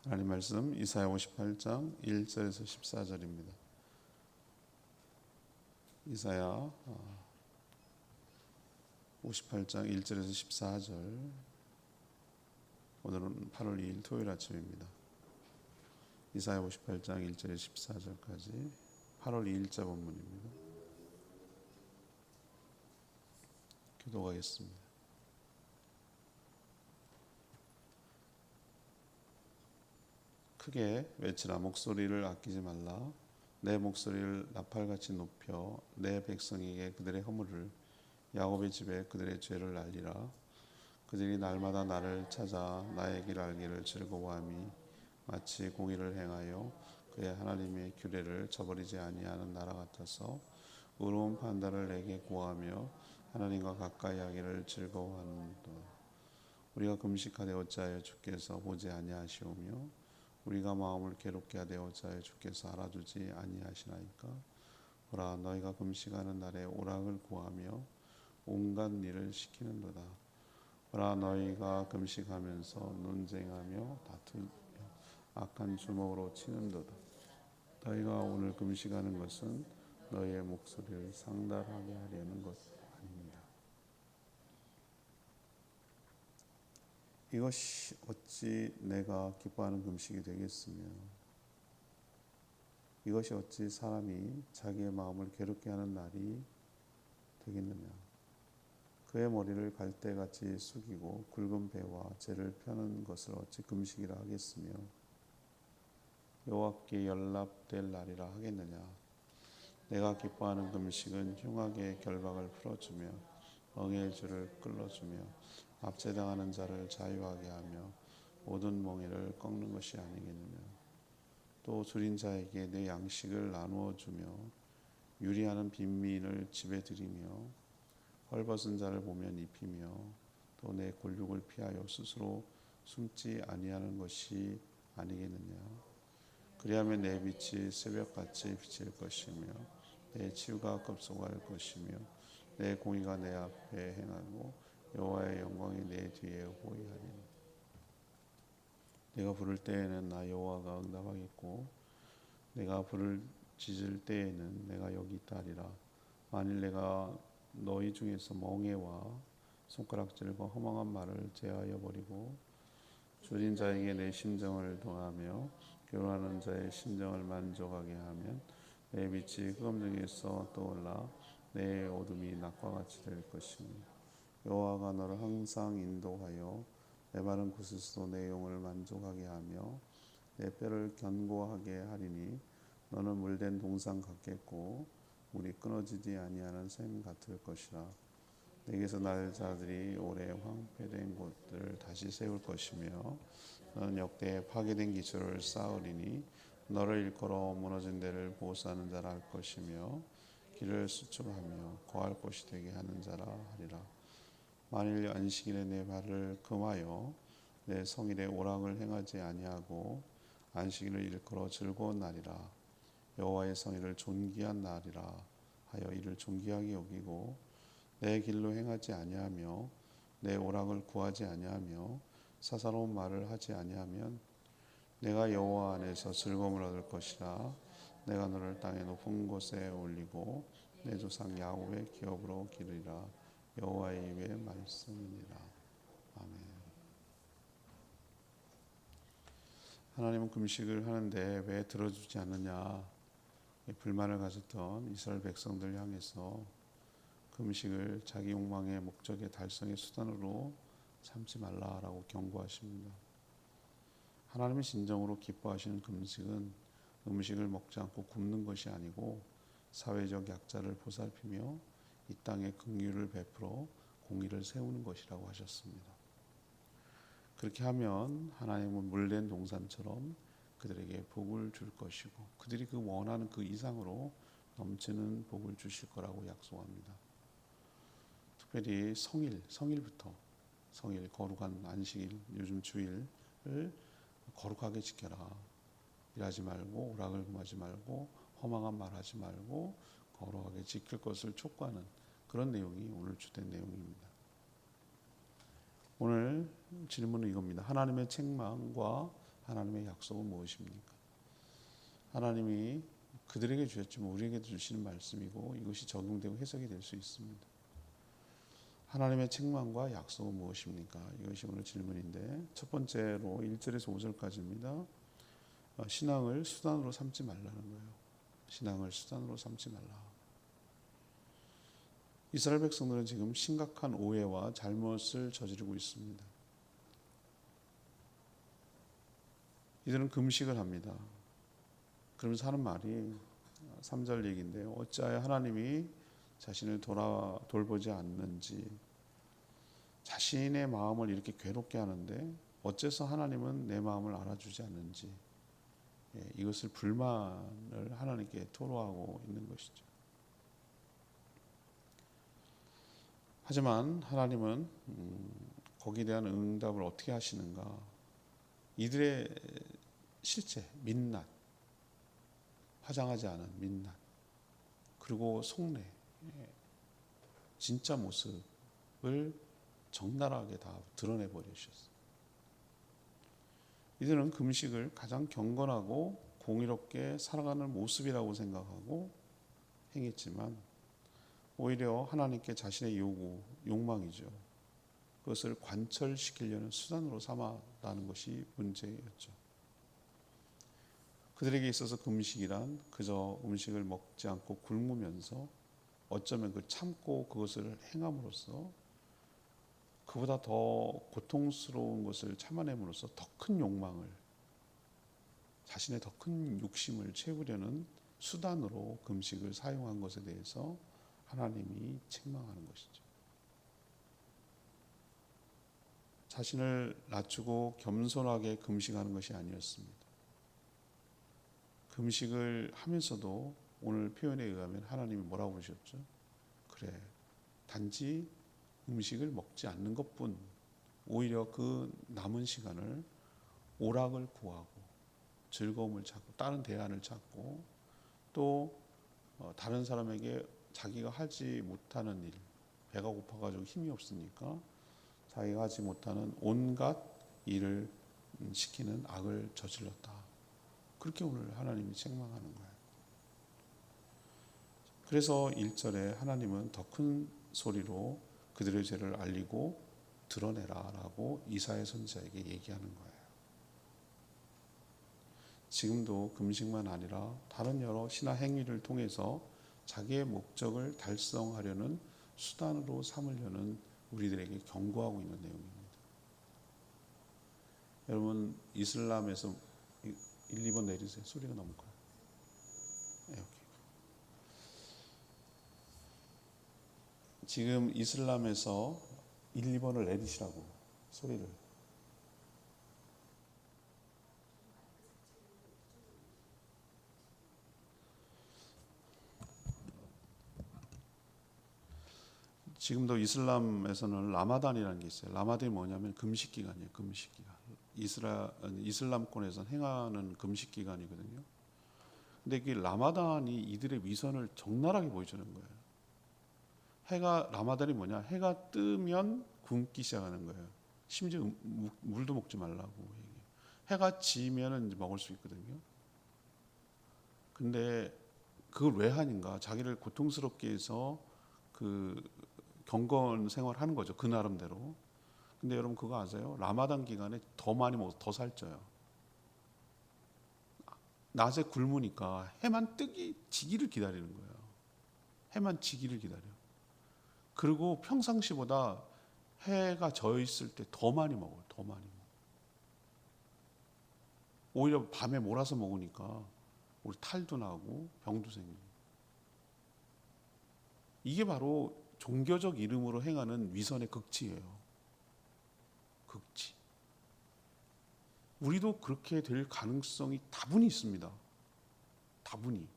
하나님 말씀 이사야 58장 1절에서 14절입니다. 이사야 58장 1절에서 14절. 오늘은 8월 2일 토요일 아침입니다. 이사야 58장 1절에서 14절까지 8월 2일자 본문입니다. 기도하겠습니다. 크게 외치라. 목소리를 아끼지 말라. 내 목소리를 나팔같이 높여 내 백성에게 그들의 허물을, 야곱의 집에 그들의 죄를 알리라. 그들이 날마다 나를 찾아 나의 길 알기를 즐거워함이 마치 공의를 행하여 그의 하나님의 규례를 저버리지 아니하는 나라 같아서 의로운 판단을 내게 구하며 하나님과 가까이 하기를 즐거워하는도다. 우리가 금식하되 어찌하여 주께서 보지 아니하시오며 우리가 마음을 괴롭게 하되 어찌하여 주께서 알아주지 아니하시나이까. 보라, 너희가 금식하는 날에 오락을 구하며 온갖 일을 시키는도다. 보라, 너희가 금식하면서 논쟁하며 다투며 악한 주먹으로 치는도다. 너희가 오늘 금식하는 것은 너희의 목소리를 상달하게 하려는 것 아닙니다. 이것이 어찌 내가 기뻐하는 금식이 되겠으며 이것이 어찌 사람이 자기의 마음을 괴롭게 하는 날이 되겠느냐. 그의 머리를 갈대같이 숙이고 굵은 배와 재를 펴는 것을 어찌 금식이라 하겠으며 여호와께 연락될 날이라 하겠느냐. 내가 기뻐하는 금식은 흉악의 결박을 풀어주며 멍에의 줄을 끌어주며 압제당하는 자를 자유하게 하며 모든 멍에를 꺾는 것이 아니겠느냐. 또 줄인 자에게 내 양식을 나누어 주며 유리하는 빈민을 집에 들이며 헐벗은 자를 보면 입히며 또 내 곤욕을 피하여 스스로 숨지 아니하는 것이 아니겠느냐. 그리하면 내 빛이 새벽같이 비칠 것이며 내 치유가 급속할 것이며 내 공의가 내 앞에 행하고 여호와의 영광이 내 뒤에 호위하리니. 내가 부를 때에는 나 여호와가 응답하겠고 내가 부를 짖을 때에는 내가 여기 있다리라. 만일 내가 너희 중에서 멍에와 손가락질과 허망한 말을 제하여 버리고 줄인 자에게 내 심정을 동하며 괴로워하는 자의 심정을 만족하게 하면 내 빛이 흑암 중에서 떠올라 내 어둠이 낮과 같이 될 것이니 여호와가 너를 항상 인도하여 내 바른 곳에서도 내 영을 만족하게 하며 내 뼈를 견고하게 하리니 너는 물된 동산 같겠고 물이 끊어지지 아니하는 샘 같을 것이라. 내게서 날 자들이 오래 황폐된 곳들을 다시 세울 것이며 너는 역대 파괴된 기초를 쌓으리니 너를 일컬어 무너진 데를 보호하는 자라 할 것이며 길을 수축하며 거할 곳이 되게 하는 자라 하리라. 만일 안식일에 내 발을 금하여 내 성일에 오락을 행하지 아니하고 안식일을 일컬어 즐거운 날이라 여호와의 성일을 존귀한 날이라 하여 이를 존귀하게 여기고 내 길로 행하지 아니하며 내 오락을 구하지 아니하며 사사로운 말을 하지 아니하면 내가 여호와 안에서 즐거움을 얻을 것이라. 내가 너를 땅의 높은 곳에 올리고 내 조상 야곱의 기업으로 기르리라. 여호와의 입의 말씀이니라. 아멘. 하나님은 금식을 하는데 왜 들어주지 않느냐 불만을 가졌던 이스라엘 백성들 향해서 금식을 자기 욕망의 목적의 달성의 수단으로 삼지 말라라고 경고하십니다. 하나님이 진정으로 기뻐하시는 금식은 음식을 먹지 않고 굶는 것이 아니고 사회적 약자를 보살피며 이 땅에 긍휼을 베풀어 공의를 세우는 것이라고 하셨습니다. 그렇게 하면 하나님은 물된 동산처럼 그들에게 복을 줄 것이고 그들이 그 원하는 그 이상으로 넘치는 복을 주실 거라고 약속합니다. 특별히 성일부터 성일 거룩한 안식일 요즘 주일을 거룩하게 지켜라. 일하지 말고 오락을 금하지 말고 허망한 말하지 말고 거룩하게 지킬 것을 촉구하는 그런 내용이 오늘 주된 내용입니다. 오늘 질문은 이겁니다. 하나님의 책망과 하나님의 약속은 무엇입니까? 하나님이 그들에게 주셨지만 우리에게도 주시는 말씀이고 이것이 적용되고 해석이 될 수 있습니다. 하나님의 책망과 약속은 무엇입니까? 이것이 오늘 질문인데, 첫 번째로 1절에서 5절까지입니다. 신앙을 수단으로 삼지 말라는 거예요. 신앙을 수단으로 삼지 말라. 이스라엘 백성들은 지금 심각한 오해와 잘못을 저지르고 있습니다. 이들은 금식을 합니다. 그러면서 하는 말이 3절 얘기인데요. 어찌하여 하나님이 자신을 돌보지 않는지, 자신의 마음을 이렇게 괴롭게 하는데 어째서 하나님은 내 마음을 알아주지 않는지, 이것을 불만을 하나님께 토로하고 있는 것이죠. 하지만 하나님은 거기에 대한 응답을 어떻게 하시는가? 이들의 실제 민낯, 화장하지 않은 민낯, 그리고 속내, 진짜 모습을 적나라하게 다 드러내 버리셨어요. 이들은 금식을 가장 경건하고 공의롭게 살아가는 모습이라고 생각하고 행했지만 오히려 하나님께 자신의 요구, 욕망이죠. 그것을 관철시키려는 수단으로 삼았다는 것이 문제였죠. 그들에게 있어서 금식이란 그저 음식을 먹지 않고 굶으면서 어쩌면 그 참고 그것을 행함으로써 그보다 더 고통스러운 것을 참아냄으로써 더 큰 욕망을, 자신의 더 큰 욕심을 채우려는 수단으로 금식을 사용한 것에 대해서 하나님이 책망하는 것이죠. 자신을 낮추고 겸손하게 금식하는 것이 아니었습니다. 금식을 하면서도 오늘 표현에 의하면 하나님이 뭐라고 그러셨죠? 그래, 단지 음식을 먹지 않는 것뿐, 오히려 그 남은 시간을 오락을 구하고 즐거움을 찾고 다른 대안을 찾고 또 다른 사람에게 자기가 하지 못하는 일, 배가 고파가지고 힘이 없으니까 자기가 하지 못하는 온갖 일을 시키는 악을 저질렀다. 그렇게 오늘 하나님이 책망하는 거예요. 그래서 1절에 하나님은 더 큰 소리로 그들의 죄를 알리고 드러내라라고 이사야 선지자에게 얘기하는 거예요. 지금도 금식만 아니라 다른 여러 신앙 행위를 통해서 자기의 목적을 달성하려는 수단으로 삼으려는 우리들에게 경고하고 있는 내용입니다. 여러분, 이슬람에서 1, 2번 내리세요. 소리가 너무 커요. 네, 지금 이슬람에서 1, 2번을 내리시라고, 소리를. 지금도 이슬람에서는 라마단이라는 게 있어요. 라마단이 뭐냐면 금식 기간이에요. 금식 기간. 이슬람권에서 행하는 금식 기간이거든요. 근데 그 라마단이 이들의 위선을 적나라하게 보여주는 거예요. 라마단이 뭐냐? 해가 뜨면 굶기 시작하는 거예요. 심지어 물도 먹지 말라고 얘기해요. 해가 지면은 이제 먹을 수 있거든요. 근데 그걸 왜 하는가? 자기를 고통스럽게 해서 그 경건 생활하는 거죠. 그 나름대로. 근데 여러분 그거 아세요? 라마단 기간에 더 많이 먹어서 더 살쪄요. 낮에 굶으니까 해만 지기를 기다리는 거예요. 해만 지기를 기다려. 그리고 평상시보다 해가 져 있을 때 더 많이 먹어요. 더 많이 먹어. 오히려 밤에 몰아서 먹으니까 우리 탈도 나고 병도 생기고. 이게 바로 종교적 이름으로 행하는 위선의 극치예요. 극치. 우리도 그렇게 될 가능성이 다분히 있습니다. 다분히.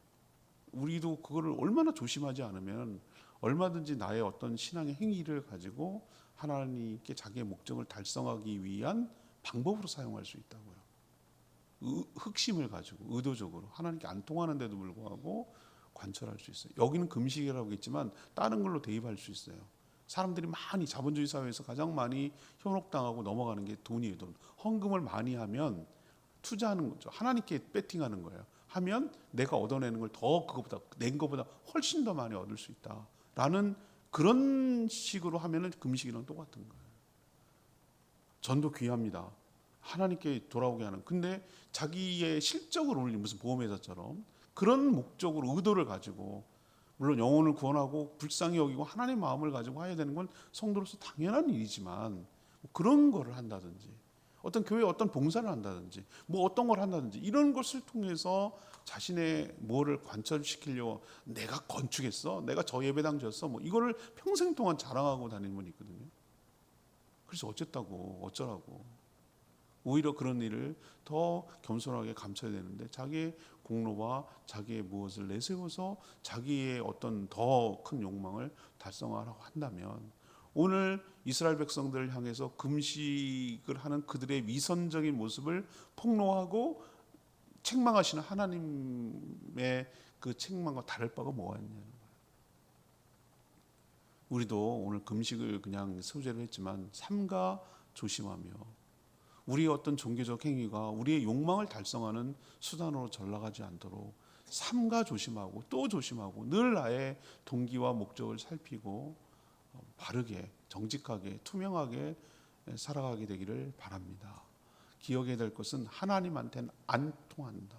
우리도 그거를 얼마나 조심하지 않으면 얼마든지 나의 어떤 신앙의 행위를 가지고 하나님께 자기의 목적을 달성하기 위한 방법으로 사용할 수 있다고요. 흑심을 가지고 의도적으로 하나님께 안 통하는데도 불구하고 관철할 수 있어요. 여기는 금식이라고 했지만 다른 걸로 대입할 수 있어요. 사람들이 많이 자본주의 사회에서 가장 많이 현혹당하고 넘어가는 게 돈이에요. 돈. 헌금을 많이 하면 투자하는 거죠. 하나님께 배팅하는 거예요. 하면 내가 얻어내는 걸 더 그거보다 낸 것보다 훨씬 더 많이 얻을 수 있다라는 그런 식으로 하면은 금식이랑 똑같은 거예요. 전도 귀합니다. 하나님께 돌아오게 하는. 근데 자기의 실적을 올리는 무슨 보험회사처럼 그런 목적으로 의도를 가지고 물론 영혼을 구원하고 불쌍히 여기고 하나님의 마음을 가지고 해야 되는 건 성도로서 당연한 일이지만 그런 거를 한다든지 어떤 교회에 어떤 봉사를 한다든지 뭐 어떤 걸 한다든지 이런 것을 통해서 자신의 뭐를 관철시키려고 내가 건축했어, 내가 저 예배당 지었어, 뭐 이거를 평생 동안 자랑하고 다니는 분이 있거든요. 그래서 어쩌라고 오히려 그런 일을 더 겸손하게 감춰야 되는데 자기의 공로와 자기의 무엇을 내세워서 자기의 어떤 더 큰 욕망을 달성하려고 한다면 오늘 이스라엘 백성들을 향해서 금식을 하는 그들의 위선적인 모습을 폭로하고 책망하시는 하나님의 그 책망과 다를 바가 뭐가 있냐는 거예요. 우리도 오늘 금식을 그냥 소재로 했지만 삼가 조심하며 우리의 어떤 종교적 행위가 우리의 욕망을 달성하는 수단으로 전락하지 않도록 삼가 조심하고 또 조심하고 늘 나의 동기와 목적을 살피고 바르게 정직하게 투명하게 살아가게 되기를 바랍니다. 기억해야 될 것은 하나님한테는 안 통한다.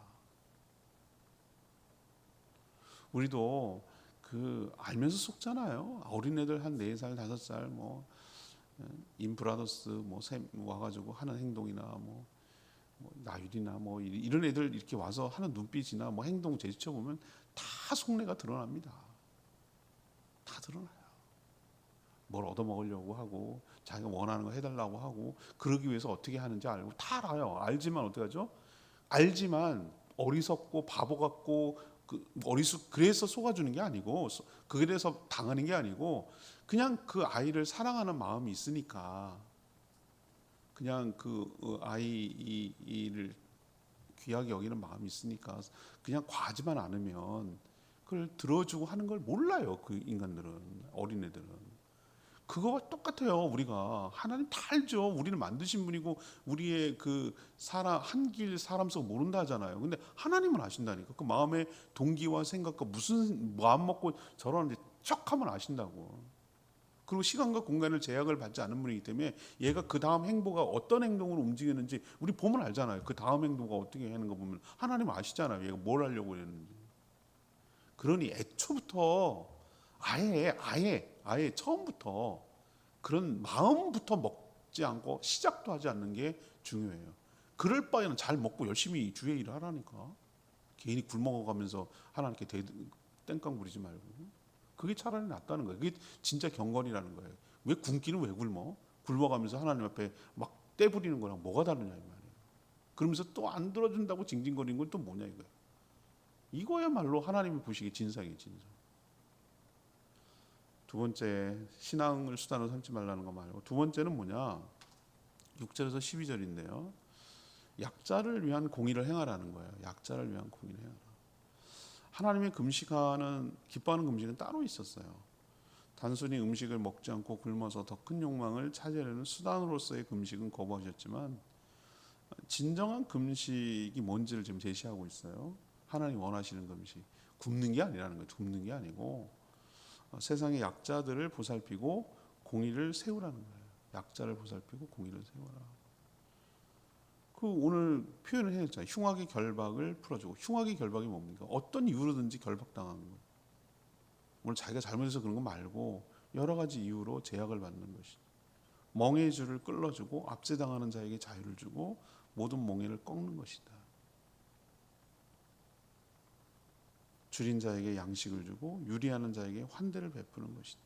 우리도 그 알면서 속잖아요. 어린애들 한 4살 5살 뭐 인브라더스 뭐 와가지고 하는 행동이나 뭐 나율이나 뭐 이런 애들 이렇게 와서 하는 눈빛이나 뭐 행동 제스처 보면 다 속내가 드러납니다. 다 드러나요. 뭘 얻어먹으려고 하고 자기가 원하는 거 해달라고 하고 그러기 위해서 어떻게 하는지 알고 다 알아요. 알지만 어떻게 하죠? 알지만 어리석고 바보 같고 그래서 속아주는 게 아니고 그래서 당하는 게 아니고 그냥 그 아이를 사랑하는 마음이 있으니까 그냥 그 아이를 귀하게 여기는 마음이 있으니까 그냥 과하지만 않으면 그걸 들어주고 하는 걸 몰라요. 그 인간들은 어린애들은. 그거와 똑같아요. 우리가 하나님 다 알죠. 우리를 만드신 분이고 우리의 그 사람 한길 사람 속 모른다 하잖아요. 근데 하나님은 아신다니까. 그 마음의 동기와 생각과 무슨 마음 먹고 저러는데 척하면 아신다고. 그리고 시간과 공간을 제약을 받지 않은 분이기 때문에 얘가 그 다음 행보가 어떤 행동으로 움직이는지 우리 보면 알잖아요. 그 다음 행동가 어떻게 하는 거 보면 하나님 아시잖아요. 얘가 뭘 하려고 했는지. 그러니 애초부터 아예 처음부터 그런 마음부터 먹지 않고 시작도 하지 않는 게 중요해요. 그럴 바에는 잘 먹고 열심히 주의 일을 하라니까. 괜히 굶어가면서 하나님께 땡깡 부리지 말고. 그게 차라리 낫다는 거예요. 그게 진짜 경건이라는 거예요. 왜 굶기는 왜 굶어? 굶어가면서 하나님 앞에 막 떼부리는 거랑 뭐가 다르냐 이 말이에요. 그러면서 또 안 들어준다고 징징거리는 건 또 뭐냐 이거예요. 이거야말로 하나님이 보시기에 진상이에요, 진상. 두 번째, 신앙을 수단으로 삼지 말라는 거 말고 두 번째는 뭐냐? 6절에서 12절인데요. 약자를 위한 공의를 행하라는 거예요. 약자를 위한 공의를 행하라. 하나님의 금식하는 기뻐하는 금식은 따로 있었어요. 단순히 음식을 먹지 않고 굶어서 더 큰 욕망을 차지하려는 수단으로서의 금식은 거부하셨지만 진정한 금식이 뭔지를 지금 제시하고 있어요. 하나님 원하시는 금식. 굶는 게 아니라는 거예요. 굶는 게 아니고 세상의 약자들을 보살피고 공의를 세우라는 거예요. 약자를 보살피고 공의를 세워라. 그 오늘 표현을 해야죠. 흉악의 결박을 풀어주고 흉악의 결박이 뭡니까? 어떤 이유로든지 결박당하는 거예요. 오늘 자기가 잘못해서 그런 거 말고 여러 가지 이유로 제약을 받는 것이죠. 멍에의 줄을 끌어주고 압제당하는 자에게 자유를 주고 모든 멍에를 꺾는 것이다. 줄인 자에게 양식을 주고 유리하는 자에게 환대를 베푸는 것이다.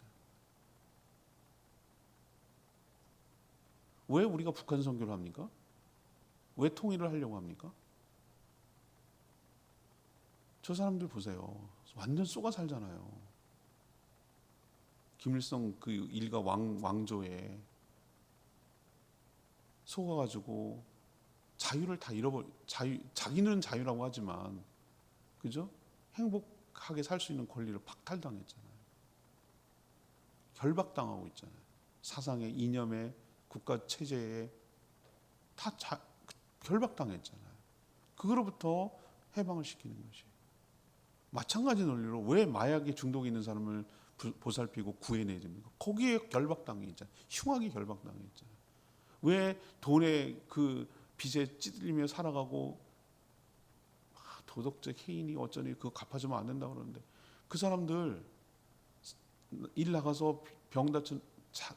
왜 우리가 북한 선교를 합니까? 왜 통일을 하려고 합니까? 저 사람들 보세요. 완전 쏘가 살잖아요. 김일성 그 일가 왕조에 속아가지고 자유를 다 자기는 자유라고 하지만 그죠? 행복하게 살 수 있는 권리를 박탈당했잖아요. 결박당하고 있잖아요. 사상에 이념에 국가 체제에 다 결박당했잖아요. 그거로부터 해방을 시키는 것이. 마찬가지 논리로 왜 마약에 중독이 있는 사람을 보살피고 구해내야 됩니까? 거기에 결박당해 있잖아요. 흉하게 결박당해 있잖아요. 왜 돈에 그 빚에 찌들리며 살아가고 도덕적 해인이 어쩌니 그거 갚아주면 안 된다 그러는데 그 사람들 일 나가서 병 다친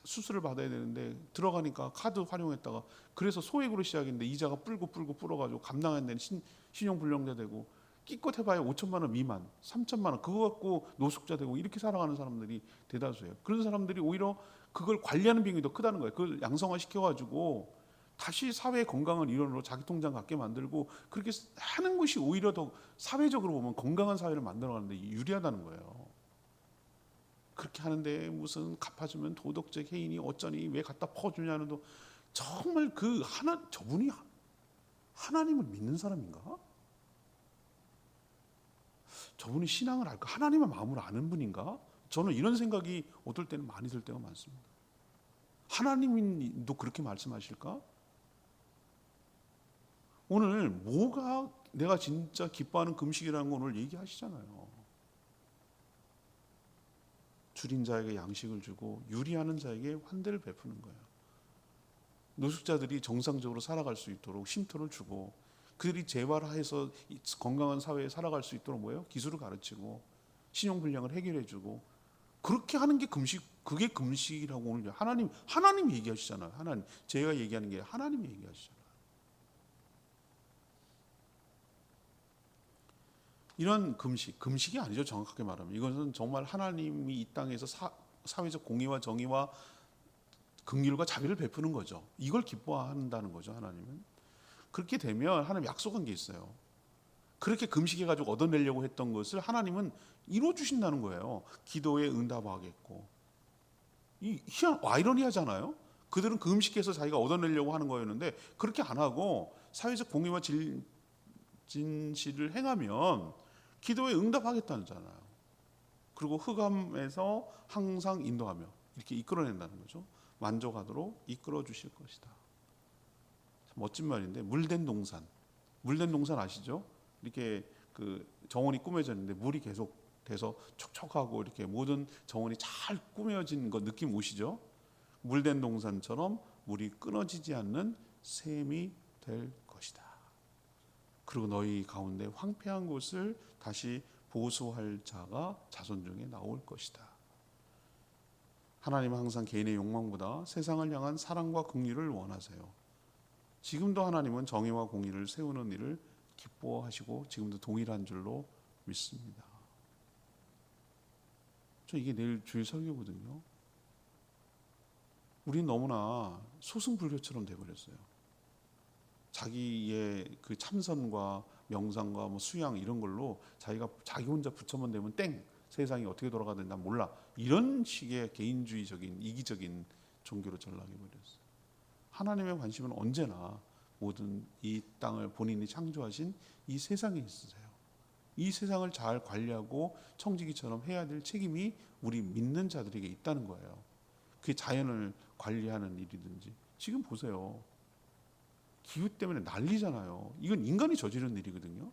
수술을 받아야 되는데 들어가니까 카드 활용했다가 그래서 소액으로 시작했는데 이자가 불어가지고 감당 안 되는 신용불량자 되고 끼껏 해봐야 5천만 원 미만, 3천만 원 그거 갖고 노숙자 되고 이렇게 살아가는 사람들이 대다수예요. 그런 사람들이 오히려 그걸 관리하는 비용이 더 크다는 거예요. 그걸 양성화 시켜가지고 다시 사회 건강한 일원으로 자기 통장 갖게 만들고 그렇게 하는 것이 오히려 더 사회적으로 보면 건강한 사회를 만들어가는데 유리하다는 거예요. 그렇게 하는데 무슨 갚아주면 도덕적 해인이 어쩌니 왜 갖다 퍼주냐는 도 정말 저분이 하나님을 믿는 사람인가? 저분이 신앙을 알까? 하나님의 마음을 아는 분인가? 저는 이런 생각이 어떨 때는 많이 들 때가 많습니다. 하나님도 그렇게 말씀하실까? 오늘 뭐가 내가 진짜 기뻐하는 금식이라는 걸 오늘 얘기하시잖아요. 줄인 자에게 양식을 주고 유리하는 자에게 환대를 베푸는 거예요. 노숙자들이 정상적으로 살아갈 수 있도록 쉼터를 주고 그들이 재활해서 건강한 사회에 살아갈 수 있도록 뭐예요? 기술을 가르치고 신용불량을 해결해주고 그렇게 하는 게 금식, 그게 금식이라고 오늘 하나님 얘기하시잖아요. 하나님, 제가 얘기하는 게 하나님이 얘기하시잖아요. 이런 금식이 아니죠. 정확하게 말하면 이것은 정말 하나님이 이 땅에서 사회적 공의와 정의와 긍휼과 자비를 베푸는 거죠. 이걸 기뻐한다는 거죠. 하나님은 그렇게 되면 하나님 약속한 게 있어요. 그렇게 금식해가지고 얻어내려고 했던 것을 하나님은 이루어 주신다는 거예요. 기도에 응답하겠고. 이 아이러니하잖아요. 그들은 금식해서 자기가 얻어내려고 하는 거였는데 그렇게 안 하고 사회적 공의와 진실을 행하면 기도에 응답하겠다잖아요. 그리고 흑암에서 항상 인도하며 이렇게 이끌어낸다는 거죠. 만족하도록 이끌어 주실 것이다. 멋진 말인데 물된 동산 아시죠? 이렇게 그 정원이 꾸며졌는데 물이 계속 돼서 촉촉하고 이렇게 모든 정원이 잘 꾸며진 거 느낌 오시죠? 물된 동산처럼 물이 끊어지지 않는 샘이 될 것이다. 그리고 너희 가운데 황폐한 곳을 다시 보수할 자가 자손 중에 나올 것이다. 하나님은 항상 개인의 욕망보다 세상을 향한 사랑과 긍휼을 원하세요. 지금도 하나님은 정의와 공의를 세우는 일을 기뻐하시고 지금도 동일한 줄로 믿습니다. 저 이게 내일 주일 설교거든요. 우리는 너무나 소승불교처럼 돼버렸어요. 자기의 그 참선과 명상과 뭐 수양 이런 걸로 자기 혼자 부처만 되면 땡 세상이 어떻게 돌아가는지 난 몰라 이런 식의 개인주의적인 이기적인 종교로 전락해 버렸어요. 하나님의 관심은 언제나 모든 이 땅을 본인이 창조하신 이 세상에 있으세요. 이 세상을 잘 관리하고 청지기처럼 해야 될 책임이 우리 믿는 자들에게 있다는 거예요. 그게 자연을 관리하는 일이든지 지금 보세요. 기후 때문에 난리잖아요. 이건 인간이 저지른 일이거든요.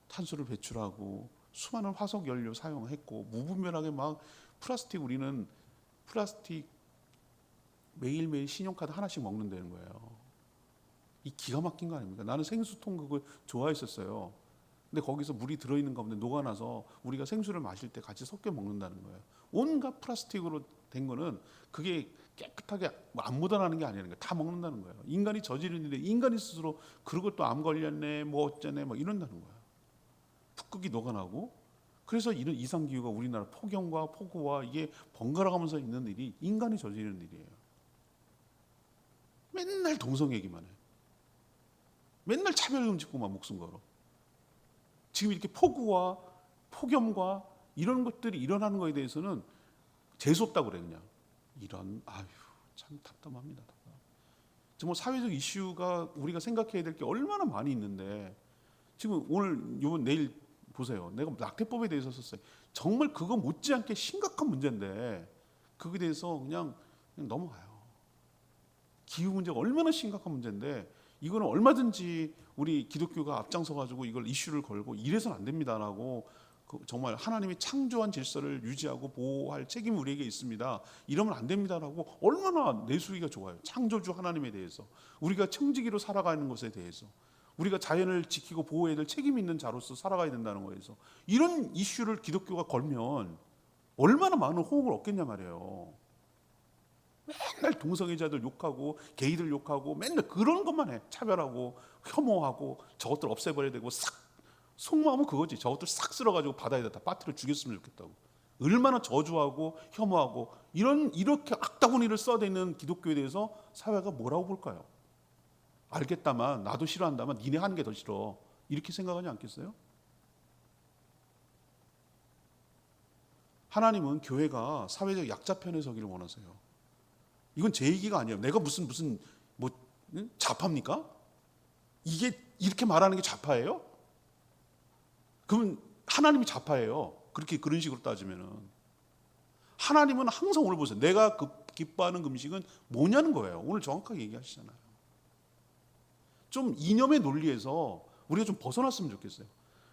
탄소를 배출하고 수많은 화석 연료 사용했고 무분별하게 막 우리는 플라스틱 매일매일 신용카드 하나씩 먹는다는 거예요. 이 기가 막힌 거 아닙니까? 나는 생수통 그거 좋아했었어요. 근데 거기서 물이 들어있는 가운데 녹아나서 우리가 생수를 마실 때 같이 섞여 먹는다는 거예요. 온갖 플라스틱으로 된 거는 그게 깨끗하게 안 묻어나는 게 아니라는 거예요. 다 먹는다는 거예요. 인간이 저지른 일에 인간이 스스로 그러고 또 암 걸렸네 뭐 어쩌네 뭐 이런다는 거예요. 북극이 녹아나고 그래서 이런 이상기후가 우리나라 폭염과 폭우와 이게 번갈아가면서 있는 일이 인간이 저지른 일이에요. 맨날 동성 얘기만 해. 맨날 차별금 짓고만 목숨 걸어. 지금 이렇게 폭우와 폭염과 이런 것들이 일어나는 거에 대해서는 재수없다고 그래 그냥. 참 답답합니다. 정말 사회적 이슈가 우리가 생각해야 될 게 얼마나 많이 있는데 지금 내일 보세요. 내가 낙태법에 대해서 썼어요. 정말 그거 못지않게 심각한 문제인데 그거에 대해서 그냥 넘어가요. 기후 문제가 얼마나 심각한 문제인데 이거는 얼마든지 우리 기독교가 앞장서 가지고 이걸 이슈를 걸고 이래서는 안 됩니다라고 정말 하나님이 창조한 질서를 유지하고 보호할 책임이 우리에게 있습니다. 이러면 안 됩니다라고 얼마나 내수위가 좋아요. 창조주 하나님에 대해서, 우리가 청지기로 살아가는 것에 대해서, 우리가 자연을 지키고 보호해야 될 책임이 있는 자로서 살아가야 된다는 거에서 이런 이슈를 기독교가 걸면 얼마나 많은 호응을 얻겠냐 말이에요. 맨날 동성애자들 욕하고 게이들 욕하고 맨날 그런 것만 해. 차별하고 혐오하고 저것들 없애버려야 되고 싹 속마음은 그거지. 저것들 싹 쓸어가지고 바다에다 다 빠뜨려 죽였으면 좋겠다고. 얼마나 저주하고 혐오하고 이렇게 악다구니를 써대는 기독교에 대해서 사회가 뭐라고 볼까요? 알겠다만 나도 싫어한다만 니네 하는 게 더 싫어. 이렇게 생각하지 않겠어요? 하나님은 교회가 사회적 약자 편에 서기를 원하세요. 이건 제 얘기가 아니에요. 내가 무슨 뭐 좌파입니까? 이게 이렇게 말하는 게 좌파예요? 그러면 하나님이 좌파예요. 그런 식으로 따지면은 하나님은 항상 오늘 보세요. 내가 기뻐하는 금식은 뭐냐는 거예요. 오늘 정확하게 얘기하시잖아요. 좀 이념의 논리에서 우리가 좀 벗어났으면 좋겠어요.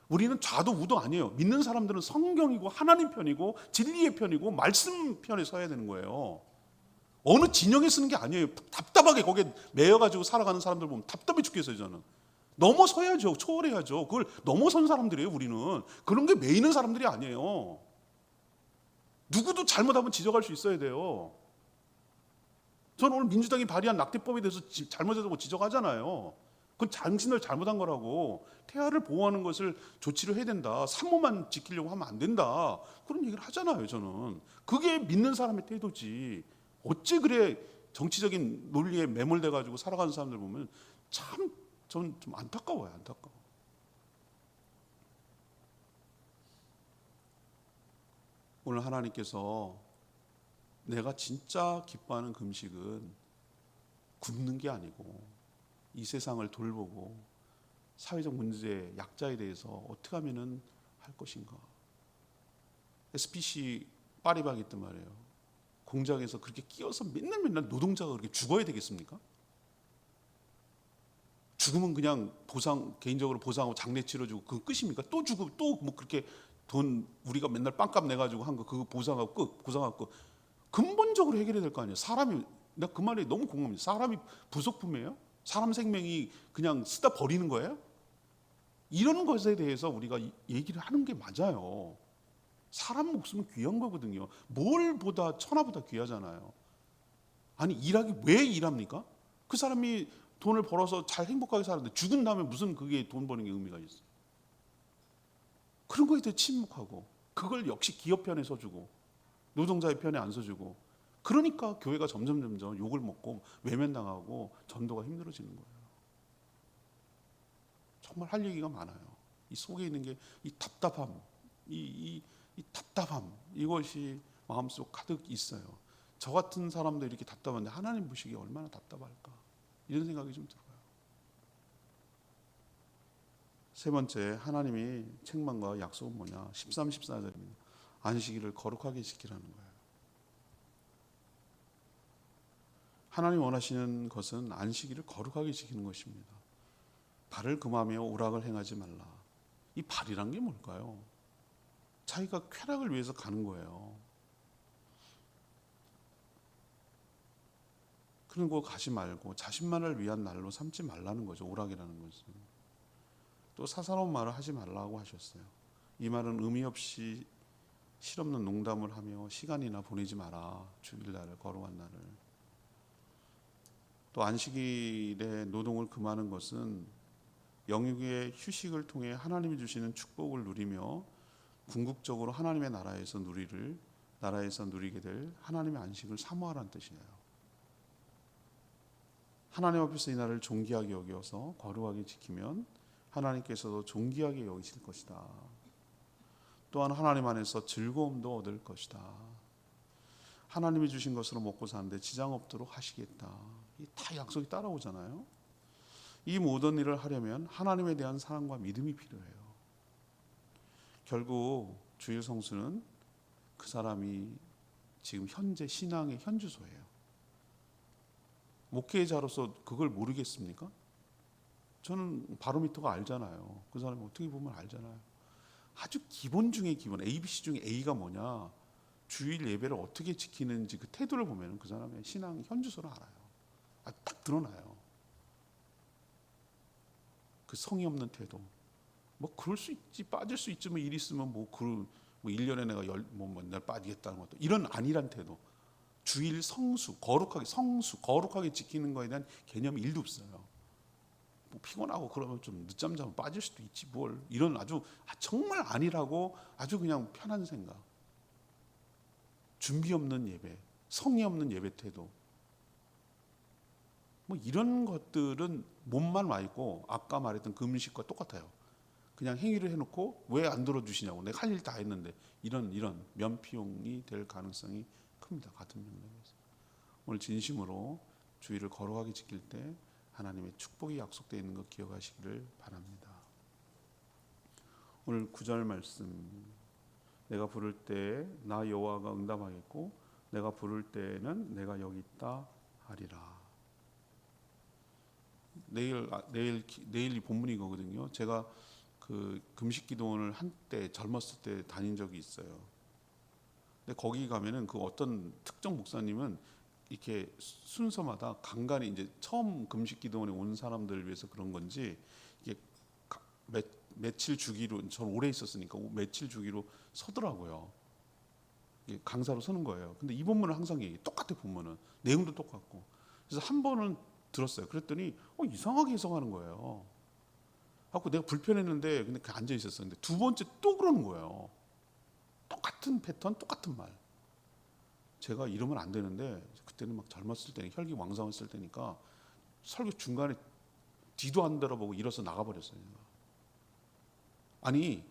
우리는 좌도 우도 아니에요. 믿는 사람들은 성경이고 하나님 편이고 진리의 편이고 말씀 편에 서야 되는 거예요. 어느 진영에 쓰는 게 아니에요. 답답하게 거기에 매여가지고 살아가는 사람들 보면 답답해 죽겠어요. 저는 넘어서야죠. 초월해야죠. 그걸 넘어선 사람들이에요. 우리는 그런 게 매이는 사람들이 아니에요. 누구도 잘못하면 지적할 수 있어야 돼요. 저는 오늘 민주당이 발의한 낙태법에 대해서 잘못했다고 지적하잖아요. 그건 당신들 잘못한 거라고. 태아를 보호하는 것을 조치를 해야 된다. 산모만 지키려고 하면 안 된다. 그런 얘기를 하잖아요. 저는 그게 믿는 사람의 태도지. 어찌 그래 정치적인 논리에 매몰돼 가지고 살아가는 사람들 보면 참 저는 좀 안타까워요. 안타까워. 오늘 하나님께서 내가 진짜 기뻐하는 금식은 굶는 게 아니고 이 세상을 돌보고 사회적 문제, 약자에 대해서 어떻게 하면은 할 것인가. SPC 파리바게 있단 말이에요. 공장에서 그렇게 끼어서 맨날 노동자가 그렇게 죽어야 되겠습니까? 죽으면 그냥 개인적으로 보상하고 장례 치러주고 그거 끝입니까? 또 죽고 또 뭐 그렇게 돈 우리가 맨날 빵값 내가지고 한 거 그거 보상하고 끝, 보상하고 끝. 근본적으로 해결해야 될 거 아니에요. 내가 그 말이 너무 공감합니다. 사람이 부속품이에요? 사람 생명이 그냥 쓰다 버리는 거예요? 이런 것에 대해서 우리가 얘기를 하는 게 맞아요. 사람 목숨은 귀한 거거든요. 뭘보다 천하보다 귀하잖아요. 아니 일하기 왜 일합니까? 그 사람이 돈을 벌어서 잘 행복하게 살았는데 죽은 다음에 무슨 그게 돈 버는 게 의미가 있어요? 그런 거에 대해 침묵하고 그걸 역시 기업 편에 서주고 노동자의 편에 안 서주고 그러니까 교회가 점점 욕을 먹고 외면당하고 전도가 힘들어지는 거예요. 정말 할 얘기가 많아요. 이 속에 있는 게 이 답답함, 이 답답함 이것이 마음속 가득 있어요. 저 같은 사람도 이렇게 답답한데 하나님 보시기에 얼마나 답답할까 이런 생각이 좀 들어요. 세 번째 하나님이 책망과 약속은 뭐냐? 13, 14절입니다. 안식일을 거룩하게 지키라는 거예요. 하나님 원하시는 것은 안식일을 거룩하게 지키는 것입니다. 발을 금하며 오락을 행하지 말라. 이 발이란 게 뭘까요? 자기가 쾌락을 위해서 가는 거예요. 그런 거 가지 말고 자신만을 위한 날로 삼지 말라는 거죠. 오락이라는 것은. 또 사사로운 말을 하지 말라고 하셨어요. 이 말은 의미 없이 실없는 농담을 하며 시간이나 보내지 마라. 주일날을 거룩한 날을. 또 안식일에 노동을 금하는 것은 영육의 휴식을 통해 하나님이 주시는 축복을 누리며 궁극적으로 하나님의 나라에서 누리게 될 하나님의 안식을 사모하라는 뜻이에요. 하나님 앞에서 이 날을 존귀하게 여겨서 거룩하게 지키면 하나님께서도 존귀하게 여기실 것이다. 또한 하나님 안에서 즐거움도 얻을 것이다. 하나님이 주신 것으로 먹고 사는데 지장 없도록 하시겠다. 이 다 약속이 따라오잖아요. 이 모든 일을 하려면 하나님에 대한 사랑과 믿음이 필요해요. 결국 주일 성수는 그 사람이 지금 현재 신앙의 현주소예요. 목회자로서 그걸 모르겠습니까? 저는 바로미터가 알잖아요. 그 사람이 어떻게 보면 알잖아요. 아주 기본 중에 기본, ABC 중에 A가 뭐냐, 주일 예배를 어떻게 지키는지 그 태도를 보면 그 사람의 신앙 현주소를 알아요. 딱 드러나요. 그 성의 없는 태도. 뭐 그럴 수 있지, 빠질 수 있지, 뭐 일 있으면 뭐 1년에 내가 맨날 빠지겠다는 것도, 이런 아니란 태도. 주일 성수, 거룩하게 지키는 거에 대한 개념이 1도 없어요. 뭐 피곤하고 그러면 좀 늦잠 자면 빠질 수도 있지 뭘, 이런 아주 정말 아니라고 아주 그냥 편한 생각. 준비 없는 예배, 성의 없는 예배 태도. 뭐 이런 것들은 몸만 와 있고 아까 말했던 금식과 똑같아요. 그냥 행위를 해놓고 왜 안 들어주시냐고, 내가 할 일 다 했는데, 이런 면피용이 될 가능성이 큽니다. 같은 명령에서. 오늘 진심으로 주일을 거룩하게 지킬 때 하나님의 축복이 약속되어 있는 것 기억하시기를 바랍니다. 오늘 9절 말씀, 내가 부를 때 나 여호와가 응답하겠고 내가 부를 때에는 내가 여기 있다 하리라. 내일 이 본문이 거거든요. 제가 그 금식 기도원을 한때 젊었을 때 다닌 적이 있어요. 근데 거기 가면은 그 어떤 특정 목사님은 이렇게 순서마다 간간히 이제 처음 금식 기도원에 온 사람들을 위해서 그런 건지 이게 며칠 주기로, 저는 오래 있었으니까 며칠 주기로 서더라고요. 이게 강사로 서는 거예요. 근데 이 본문은 항상 똑같아. 본문은 내용도 똑같고. 그래서 한 번은 들었어요. 그랬더니 이상하게 해석하는 거예요. 하고 내가 불편했는데 근데 앉아 있었었는데 두 번째 또 그러는 거예요. 똑같은 패턴, 똑같은 말. 제가 이러면 안 되는데 그때는 막 젊었을 때는 혈기왕성했을 때니까 설교 중간에 뒤도 안 돌아보고 일어서 나가버렸어요. 아니,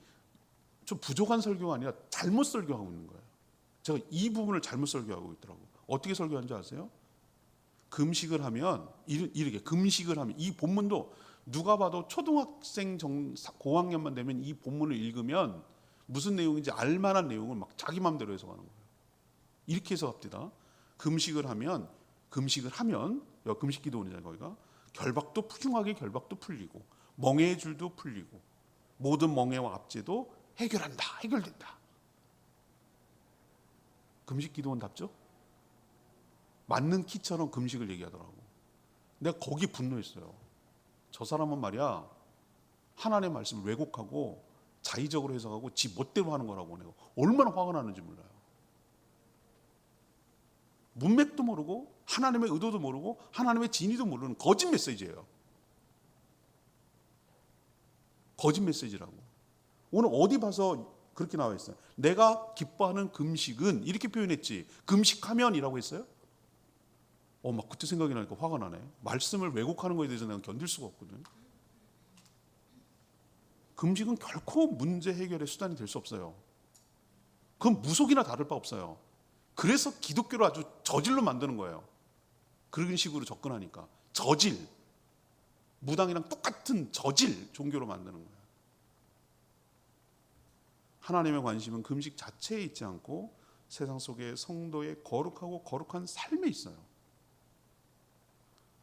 좀 부족한 설교가 아니라 잘못 설교하고 있는 거예요. 제가 이 부분을 잘못 설교하고 있더라고요. 어떻게 설교하는 줄 아세요? 금식을 하면 이렇게 금식을 하면, 이 본문도 누가 봐도 초등학생 고학년만 되면 이 본문을 읽으면 무슨 내용인지 알만한 내용을 막 자기 마음대로 해석하는 거예요. 이렇게 해석합니다. 금식을 하면 금식 기도원이잖아요. 거기가 결박도 흉하게 결박도 풀리고 멍해의 줄도 풀리고 모든 멍해와 압제도 해결된다. 금식 기도원답죠? 맞는 키처럼 금식을 얘기하더라고. 내가 거기 분노했어요. 저 사람은 말이야, 하나님의 말씀을 왜곡하고 자의적으로 해석하고 지 멋대로 하는 거라고. 내가 얼마나 화가 나는지 몰라요. 문맥도 모르고 하나님의 의도도 모르고 하나님의 진의도 모르는 거짓 메시지예요. 거짓 메시지라고. 오늘 어디 봐서 그렇게 나와 있어요. 내가 기뻐하는 금식은 이렇게 표현했지, 금식하면이라고 했어요. 막 그때 생각이 나니까 화가 나네. 말씀을 왜곡하는 거에 대해서 내가 견딜 수가 없거든. 금식은 결코 문제 해결의 수단이 될 수 없어요. 그건 무속이나 다를 바 없어요. 그래서 기독교를 아주 저질로 만드는 거예요. 그런 식으로 접근하니까 저질, 무당이랑 똑같은 저질 종교로 만드는 거예요. 하나님의 관심은 금식 자체에 있지 않고 세상 속의 성도의 거룩한 삶에 있어요.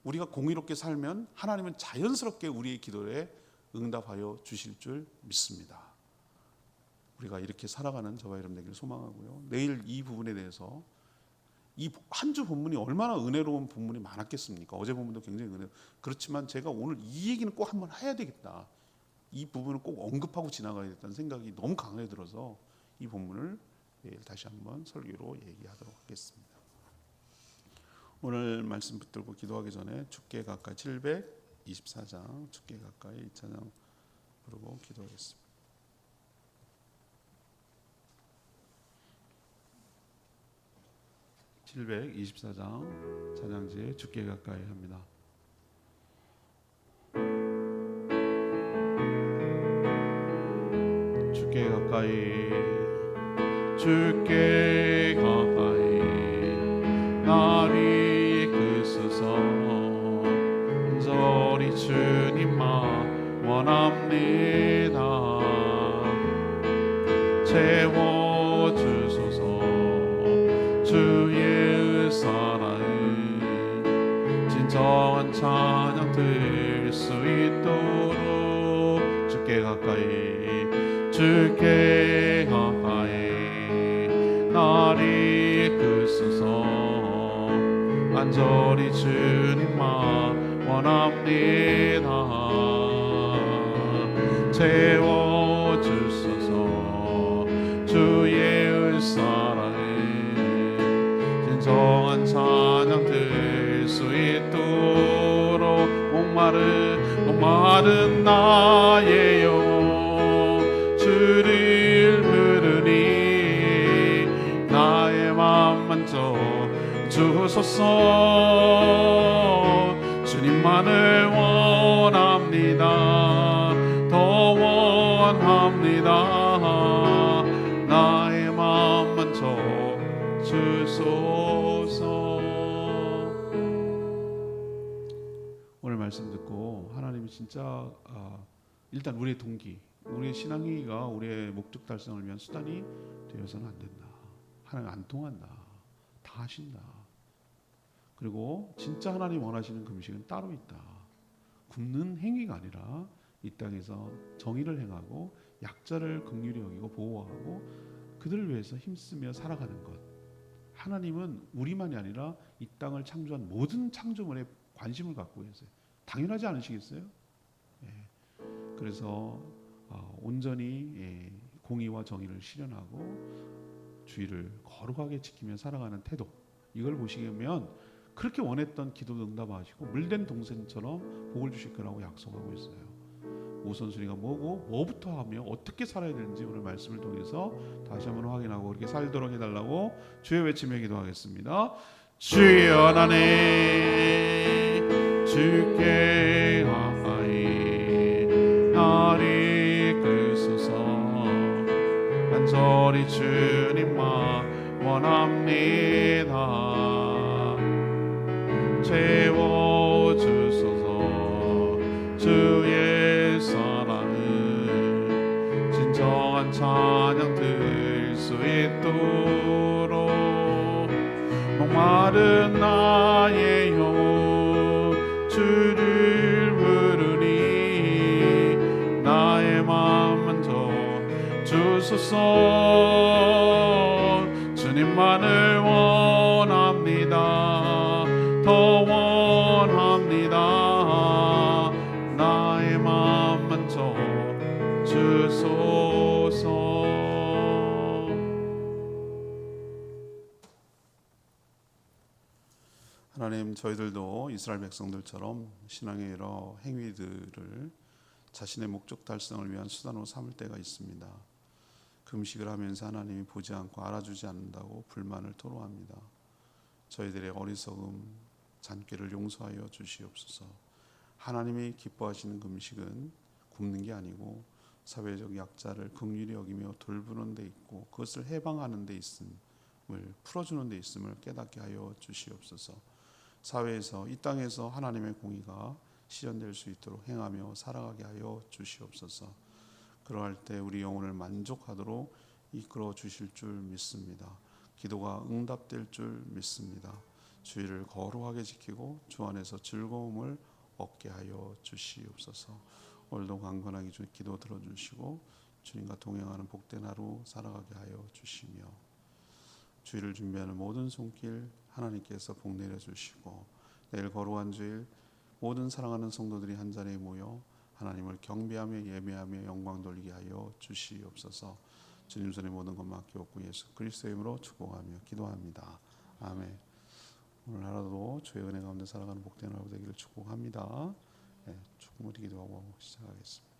우리가 공의롭게 살면 하나님은 자연스럽게 우리의 기도에 응답하여 주실 줄 믿습니다. 우리가 이렇게 살아가는 저와 여러분 되기를 소망하고요. 내일 이 부분에 대해서, 이 한 주 본문이 얼마나 은혜로운 본문이 많았겠습니까? 어제 본문도 굉장히 그렇지만 제가 오늘 이 얘기는 꼭 한번 해야 되겠다, 이 부분을 꼭 언급하고 지나가야겠다는 생각이 너무 강하게 들어서 이 본문을 내일 다시 한번 설교로 얘기하도록 하겠습니다. 오늘 말씀 붙들고 기도하기 전에 주께 가까이 724장 주께 가까이 2찬양 부르고 기도하겠습니다. (724장) 찬양지에 주께 가까이 합니다. 주께 가까이, 주께 가까이 나를 이끄소서. 간절히 주님만 원합니다. 채워주소서. 주의 사랑은 진정한 찬양 들 수 있도록 주께 가까이 주께 가까이 나를 이끄소서. 간절히 주님만 원합니다. 채워주소서. 주의 은사랑을 진정한 찬양 들 수 있도록 목마른 나의 영혼 주를 부르니 나의 맘 만져 주소서. 주님만을 원합니다. 더 원합니다. 나의 맘 만져 주소서. 오늘 말씀 듣고 하나님이 진짜 일단 우리의 동기, 우리의 신앙이가 우리의 목적 달성을 위한 수단이 되어서는 안 된다. 하나님 안 통한다. 다 하신다. 그리고 진짜 하나님 원하시는 금식은 따로 있다. 굶는 행위가 아니라 이 땅에서 정의를 행하고 약자를 긍휼히 여기고 보호하고 그들을 위해서 힘쓰며 살아가는 것. 하나님은 우리만이 아니라 이 땅을 창조한 모든 창조물에 관심을 갖고 계세요. 당연하지 않으시겠어요? 예. 그래서 온전히 공의와 정의를 실현하고 주의를 거룩하게 지키며 살아가는 태도, 이걸 보시면 그렇게 원했던 기도도 응답하시고 물된 동생처럼 복을 주실 거라고 약속하고 있어요. 우선순위가 뭐고 뭐부터 하며 어떻게 살아야 되는지 오늘 말씀을 통해서 다시 한번 확인하고 그렇게 살도록 해달라고 주의 외치며 기도하겠습니다. 주여 하나님 주께 가까이 나를 이끄소서. 간절히 주님만 원합니다. 채워주소서. 주의 사랑을 진정한 찬양 들 수 있도록 목마른 나의 영혼 주를 부르니 나의 맘 만져 주소서. 주님만을 원합니다. 더 원합니다. 나의 맘 만져 주소서. 하나님, 저희들도 이스라엘 백성들처럼 신앙의 여러 행위들을 자신의 목적 달성을 위한 수단으로 삼을 때가 있습니다. 금식을 하면서 하나님이 보지 않고 알아주지 않는다고 불만을 토로합니다. 저희들의 어리석음, 잔꾀를 용서하여 주시옵소서. 하나님이 기뻐하시는 금식은 굶는 게 아니고 사회적 약자를 긍휼히 여기며 돌보는 데 있고 그것을 해방하는 데 있음을, 풀어주는 데 있음을 깨닫게 하여 주시옵소서. 사회에서, 이 땅에서 하나님의 공의가 실현될 수 있도록 행하며 살아가게 하여 주시옵소서. 그러할 때 우리 영혼을 만족하도록 이끌어 주실 줄 믿습니다. 기도가 응답될 줄 믿습니다. 주의를 거룩하게 지키고 주 안에서 즐거움을 얻게 하여 주시옵소서. 오늘도 강건하게 주 기도 들어주시고 주님과 동행하는 복된 하루 살아가게 하여 주시며 주일을 준비하는 모든 손길 하나님께서 복 내려주시고 내일 거룩한 주일 모든 사랑하는 성도들이 한자리에 모여 하나님을 경배하며 예배하며 영광 돌리게 하여 주시옵소서. 주님 손에 모든 것 맡겨놓고 예수 그리스도의 이름으로 축복하며 기도합니다. 아멘. 오늘 하루도 주의 은혜 가운데 살아가는 복된 하루 되기를 축복합니다. 축복을 기도하고 시작하겠습니다.